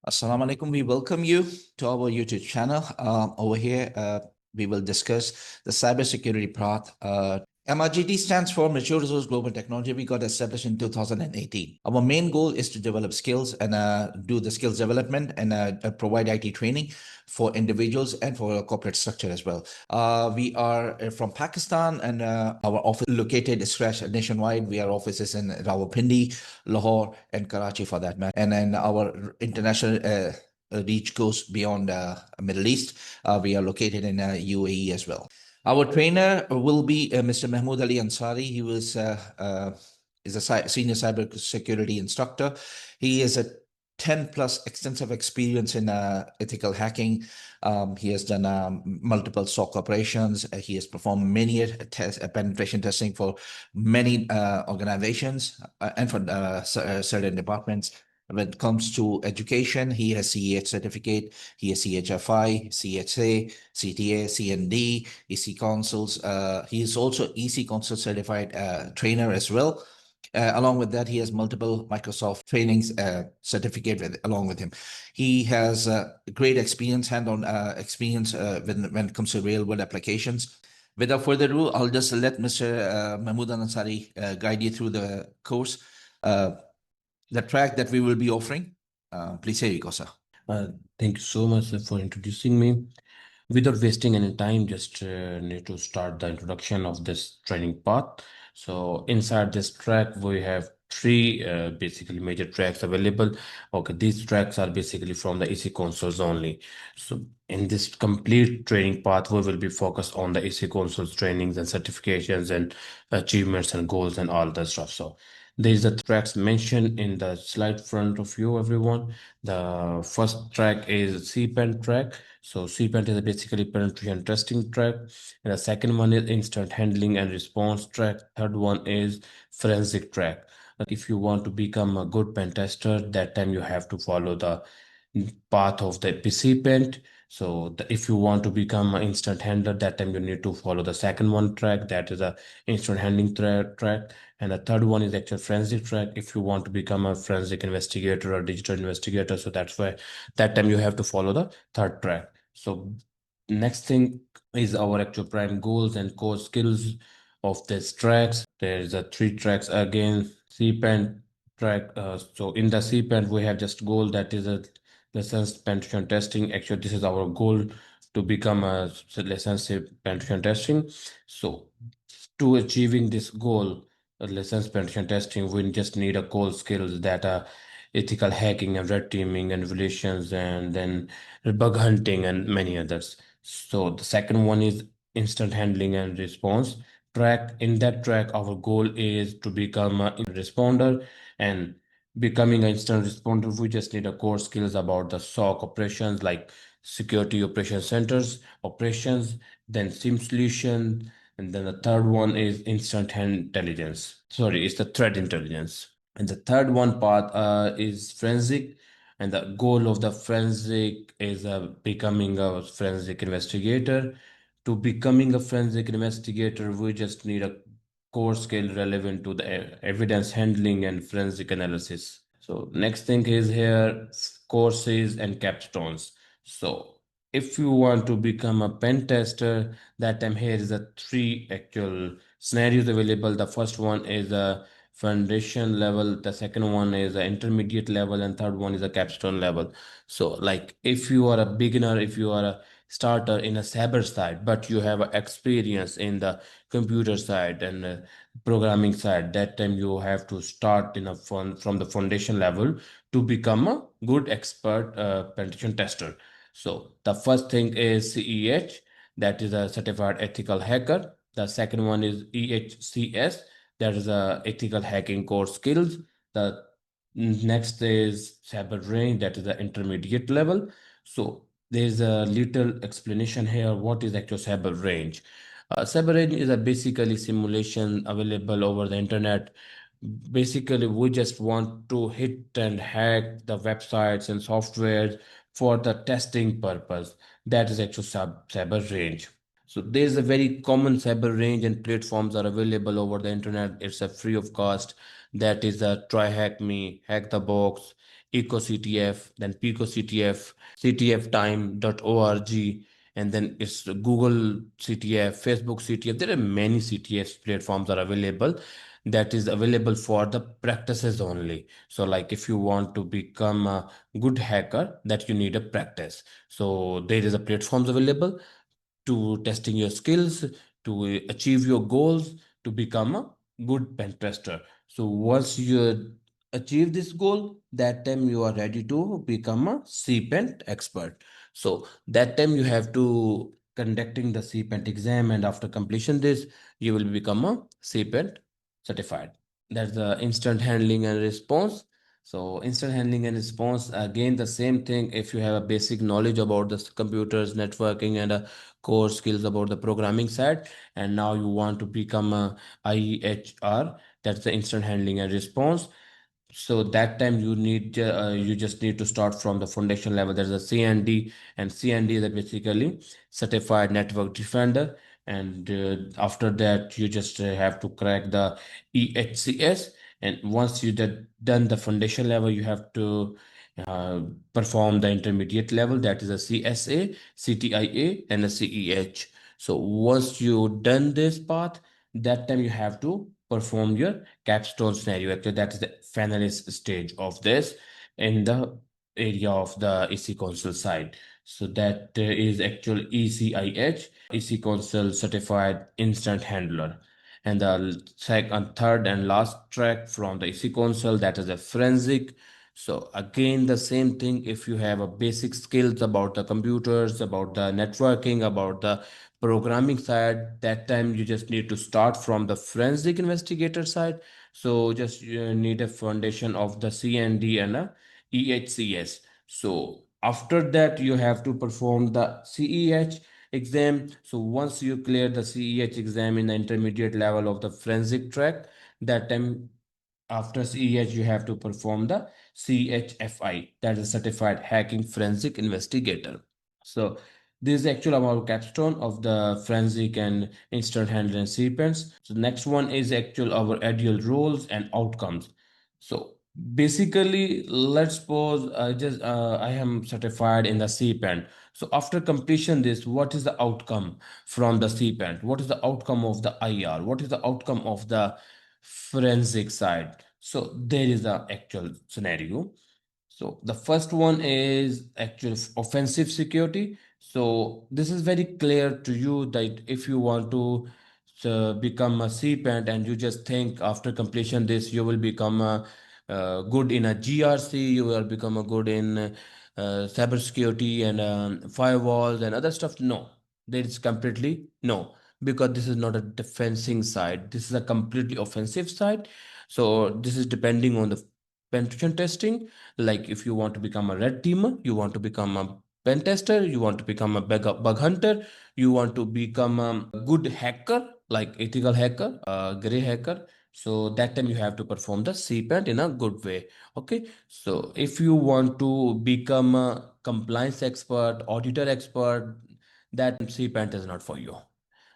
Assalamu alaikum. We welcome you to our YouTube channel. Over here, we will discuss the cybersecurity part. MRGT stands for Mature Resource Global Technology. We got established in 2018. Our main goal is to develop skills and do the skills development and provide IT training for individuals and for corporate structure as well. We are from Pakistan, and our office located nationwide. We have offices in Rawalpindi, Lahore, and Karachi for that matter. And then our international reach goes beyond Middle East. We are located in UAE as well. Our trainer will be Mr. Mahmood Ali Ansari. He is a senior cybersecurity instructor. He is a 10 plus extensive experience in ethical hacking. He has done multiple SOC operations. He has performed many penetration testing for many organizations and for certain departments. When it comes to education, he has CEH certificate, he has CHFI, CHA, CTA, CND, EC Consuls. He is also EC Consul certified trainer as well. Along with that, he has multiple Microsoft trainings certificate along with him. He has great experience, hand-on experience when it comes to real-world applications. Without further ado, I'll just let Mr. Mahmood Ansari guide you through the course. The track that we will be offering. Please, here you go, sir. Thank you so much for introducing me. Without wasting any time, just need to start the introduction of this training path. So inside this track, we have three basically major tracks available. Okay, these tracks are basically from the EC consoles only. So in this complete training path, we will be focused on the EC consoles trainings and certifications and achievements and goals and all that stuff. So there's the tracks mentioned in the slide front of you, everyone. The first track is CPENT track. So CPENT is basically penetration testing track. And the second one is instant handling and response track. Third one is forensic track. If you want to become a good pen tester, that time you have to follow the path of the CPENT. So if you want to become an instant handler, that time you need to follow the second one track, that is a instant handling track. And the third one is actual forensic track. If you want to become a forensic investigator or digital investigator, so that's why that time you have to follow the third track. So next thing is our actual prime goals and core skills of these tracks. There's a three tracks again, CPENT track. So in the CPENT, we have just goal, that is a licensed penetration testing. Actually, this is our goal, to become a licensed penetration testing. So to achieving this goal, licensed penetration testing, we just need a core skills that are ethical hacking and red teaming and relations, and then bug hunting and many others. So the second one is instant handling and response track. In that track, our goal is to become a responder, and becoming an instant responder, we just need a core skills about the SOC operations, like security operation centers operations, then SIM solution, and then the third one is instant intelligence. Sorry, it's the threat intelligence. And the third one part is forensic. And the goal of the forensic is becoming a forensic investigator. To becoming a forensic investigator, we just need a core skill relevant to the evidence handling and forensic analysis. So next thing is here, courses and capstones. So if you want to become a pen tester, that time here is the three actual scenarios available. The first one is a foundation level, the second one is an intermediate level, and third one is a capstone level. So like if you are a beginner, if you are a starter in a cyber side, but you have experience in the computer side and programming side, that time you have to start in a from the foundation level to become a good expert penetration tester. So the first thing is CEH, that is a certified ethical hacker. The second one is EHCS, that is a ethical hacking core skills. The next is cyber range, that is the intermediate level. So there's a little explanation here. What is actual cyber range? Cyber range is a basically simulation available over the internet. Basically, we just want to hit and hack the websites and software for the testing purpose. That is actual cyber range. So there's a very common cyber range and platforms are available over the internet. It's a free of cost. That is a Try Hack Me, Hack the Box, EcoCTF, then PicoCTF, ctftime.org, and then it's Google CTF, Facebook CTF. There are many CTF platforms are available that is available for the practices only. So like if you want to become a good hacker, that you need a practice. So there is a platforms available to testing your skills, to achieve your goals, to become a good pen tester. So once you achieve this goal, that time you are ready to become a CPENT expert. So that time you have to conducting the CPENT exam, and after completion this, you will become a CPENT certified. That's the instant handling and response. So instant handling and response, again, the same thing. If you have a basic knowledge about the computers, networking, and core skills about the programming side, and now you want to become a IHR, that's the instant handling and response. So that time you just need to start from the foundation level. There's a CND, and CND is a basically certified network defender. And after that, you just have to crack the EHCS. And once you done the foundation level, you have to uh, perform the intermediate level, that is a CSA, CTIA, and a CEH. So once you done this path, that time you have to perform your capstone scenario. Actually, that is the finalist stage of this in the area of the EC console side. So that is actual ECIH, EC console certified instant handler. And the second, third, and last track from the EC console, that is a forensic. So again, the same thing. If you have a basic skills about the computers, about the networking, about the programming side, that time you just need to start from the forensic investigator side. So just you need a foundation of the CND and a EHCS. So after that, you have to perform the CEH exam. So once you clear the CEH exam in the intermediate level of the forensic track, that time after CEH, you have to perform the CHFI, that is Certified Hacking Forensic Investigator. So this is actual our capstone of the forensic and instant handling sequence. So next one is actual our ideal roles and outcomes. So basically, let's suppose I am certified in the CPENT. So after completion this, what is the outcome from the CPENT? What is the outcome of the IR? What is the outcome of the forensic side? So there is the actual scenario. So the first one is actual offensive security. So this is very clear to you that if you want to become a CPENT and you just think after completion this you will become a good in a GRC, you will become a good in cybersecurity and firewalls and other stuff. No, there is completely no, because this is not a defending side. This is a completely offensive side. So this is depending on the penetration testing. Like if you want to become a red teamer, you want to become a pen tester, you want to become a bug hunter, you want to become a good hacker, like ethical hacker, gray hacker. So that time you have to perform the CPENT in a good way. Okay. So if you want to become a compliance expert, auditor expert, that CPENT is not for you.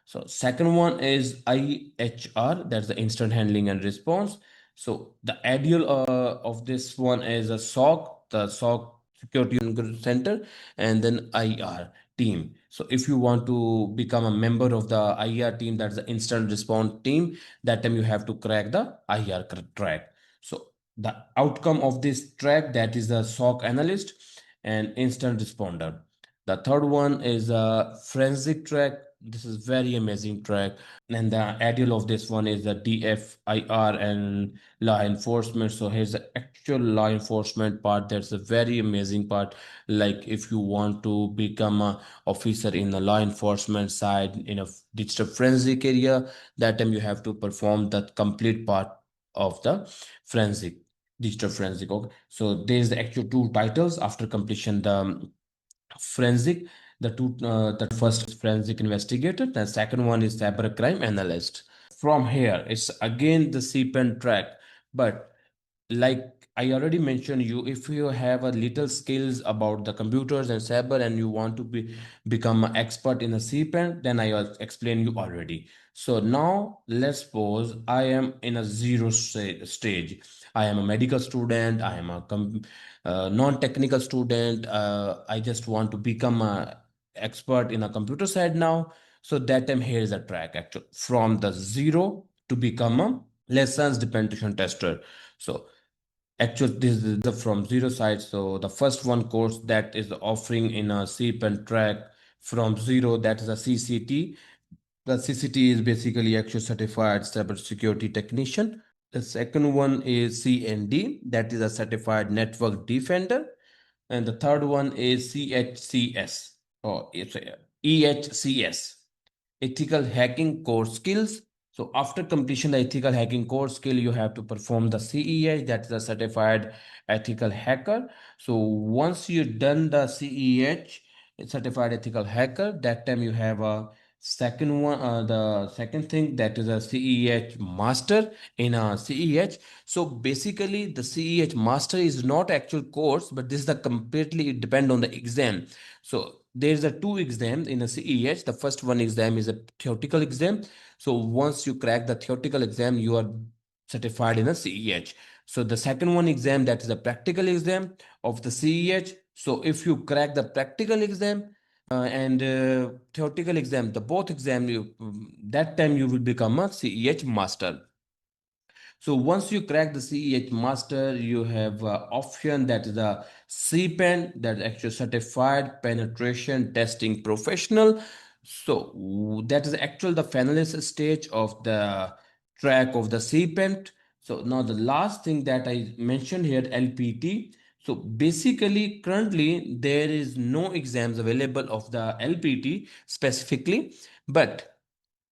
So second one is IHR, that's the instant handling and response. So the ideal of this one is a SOC, the SOC Security Center, and then IR team. So if you want to become a member of the IR team, that's the instant response team, that time you have to crack the IR track. So the outcome of this track, that is the SOC analyst and instant responder. The third one is a forensic track. This is very amazing track. And the ideal of this one is the DFIR and law enforcement. So here's the actual law enforcement part. That's a very amazing part. Like if you want to become a officer in the law enforcement side in a digital forensic area, that time you have to perform the complete part of the forensic, digital forensic. Okay. So there's the actual two titles after completion. The forensic, the first is forensic investigator, the second one is cybercrime analyst. From here it's again the CPEN track, but like I already mentioned you, if you have a little skills about the computers and cyber and you want to become an expert in a CPEN, then I will explain you already. So now let's suppose I am in a zero stage. I am a medical student, I am a non-technical student, I just want to become a expert in a computer side now. So that time here is a track actually from the zero to become a lessons penetration tester. So actually this is the from zero side. So the first one course that is offering in a CPENT track from zero, that is a CCT. The CCT is basically actual certified cybersecurity technician. The second one is CND, that is a certified network defender. And the third one is CHCS or it's EHCS, ethical hacking core skills. So after completion the ethical hacking core skill, you have to perform the CEH, that is a certified ethical hacker. So once you done the CEH, certified ethical hacker, that time you have a second one, the second thing, that is a CEH master in a CEH. So basically the CEH master is not actual course, but this is the completely depend on the exam. So there's a two exams in a CEH. The first one exam is a theoretical exam. So once you crack the theoretical exam, you are certified in a CEH. So the second one exam, that is a practical exam of the CEH. So if you crack the practical exam and theoretical exam, the both exam, you that time you will become a CEH master. So once you crack the CEH master, you have option, that is a CPEN, that is actually certified penetration testing professional. So that is actually the finalist stage of the track of the CPENT. So now the last thing that I mentioned here, LPT. So basically currently there is no exams available of the LPT specifically, but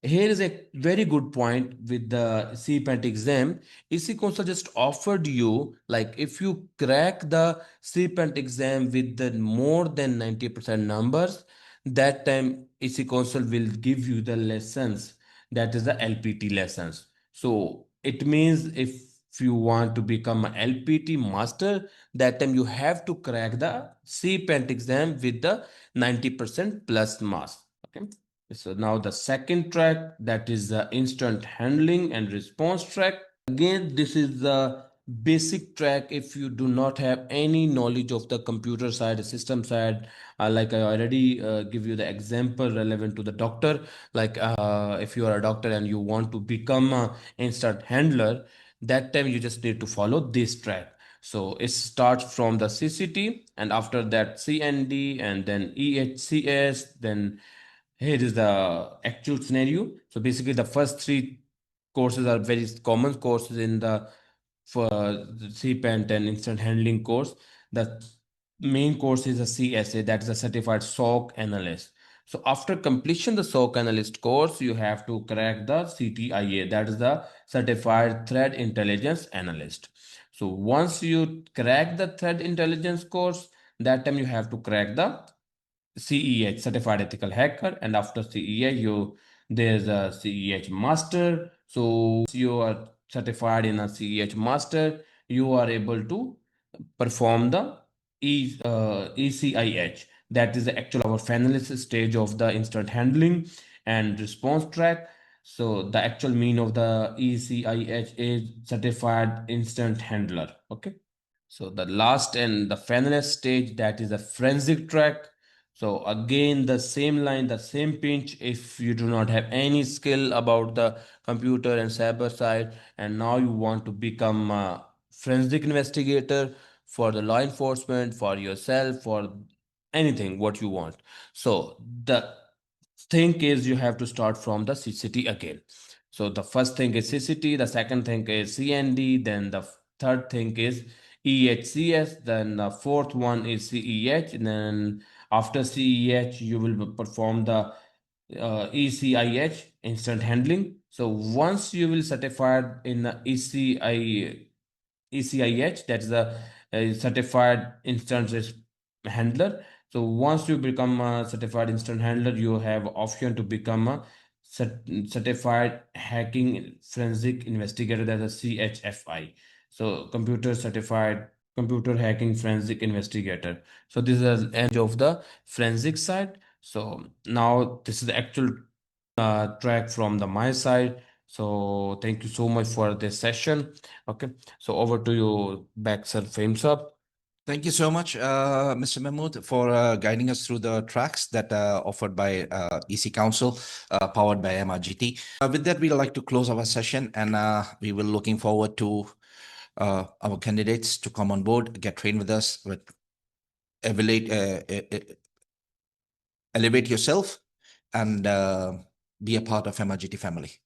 here is a very good point with the CPENT exam. EC Council just offered you, like if you crack the CPENT exam with the more than 90% numbers, that time EC Council will give you the lessons, that is the LPT lessons. So it means if you want to become an LPT master, that time you have to crack the CPENT exam with the 90% plus marks. Okay. So now the second track, that is the instant handling and response track. Again, this is the basic track if you do not have any knowledge of the computer side, system side. Like I already give you the example relevant to the doctor. Like if you are a doctor and you want to become an instant handler, that time you just need to follow this track. So it starts from the CCT, and after that CND, and then EHCS, then here is the actual scenario. So basically, the first three courses are very common courses in the for the CPENT and instant handling course. The main course is a CSA, that is a certified SOC analyst. So after completion the SOC analyst course, you have to crack the CTIA, that is the certified threat intelligence analyst. So once you crack the threat intelligence course, that time you have to crack the CEH, certified ethical hacker, and after CEH you there's a CEH master. So you are certified in a CEH master, you are able to perform the ECIH, that is the actual our finalist stage of the instant handling and response track. So the actual mean of the ECIH is certified instant handler. Okay. So the last and the finalist stage, that is a forensic track. So again, the same line, the same pinch. If you do not have any skill about the computer and cyber side, and now you want to become a forensic investigator for the law enforcement, for yourself, for anything what you want. So the thing is you have to start from the CCT again. So the first thing is CCT, the second thing is CND, then the third thing is EHCS, then the fourth one is CEH, and then after CEH you will perform the ECIH, instant handling. So once you will certified in the ECIH, that's the certified instant handler. So once you become a certified instant handler, you have option to become a certified hacking forensic investigator, that's a CHFI. So computer certified computer hacking forensic investigator. So this is the end of the forensic side. So now this is the actual track from the my side. So thank you so much for this session. Okay, so over to you back, sir. Frames up. Thank you so much, Mr. Mahmood, for guiding us through the tracks that are offered by EC Council, powered by MRGT. With that, we'd like to close our session, and we will looking forward to our candidates to come on board, get trained with us, with elevate yourself, and be a part of MRGT family.